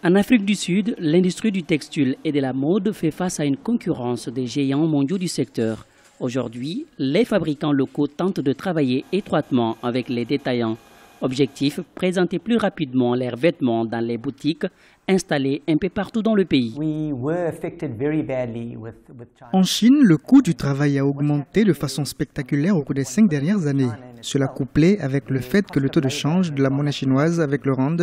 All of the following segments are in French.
En Afrique du Sud, l'industrie du textile et de la mode fait face à une concurrence des géants mondiaux du secteur. Aujourd'hui, les fabricants locaux tentent de travailler étroitement avec les détaillants. Objectif, présenter plus rapidement leurs vêtements dans les boutiques installées un peu partout dans le pays. En Chine, le coût du travail a augmenté de façon spectaculaire au cours des 5 dernières années. Cela couplé avec le fait que le taux de change de la monnaie chinoise avec le rand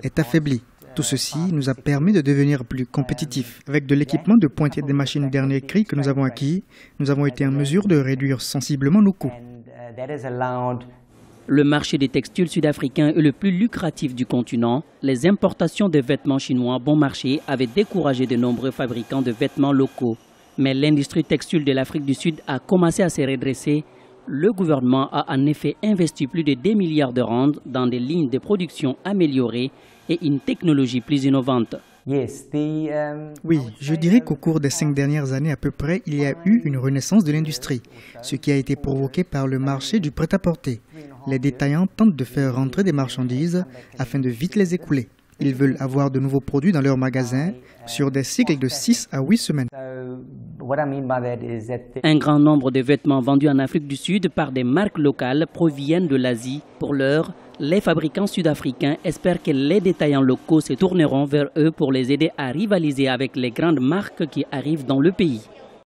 est affaibli. Tout ceci nous a permis de devenir plus compétitifs. Avec de l'équipement de pointe et des machines dernier cri que nous avons acquis, nous avons été en mesure de réduire sensiblement nos coûts. Le marché des textiles sud-africains est le plus lucratif du continent. Les importations de vêtements chinois bon marché avaient découragé de nombreux fabricants de vêtements locaux. Mais l'industrie textile de l'Afrique du Sud a commencé à se redresser. Le gouvernement a en effet investi plus de 2 milliards de rands dans des lignes de production améliorées et une technologie plus innovante. Oui, je dirais qu'au cours des 5 dernières années à peu près, il y a eu une renaissance de l'industrie, ce qui a été provoqué par le marché du prêt-à-porter. Les détaillants tentent de faire rentrer des marchandises afin de vite les écouler. Ils veulent avoir de nouveaux produits dans leurs magasins sur des cycles de 6 à 8 semaines. Un grand nombre de vêtements vendus en Afrique du Sud par des marques locales proviennent de l'Asie. Pour l'heure, les fabricants sud-africains espèrent que les détaillants locaux se tourneront vers eux pour les aider à rivaliser avec les grandes marques qui arrivent dans le pays.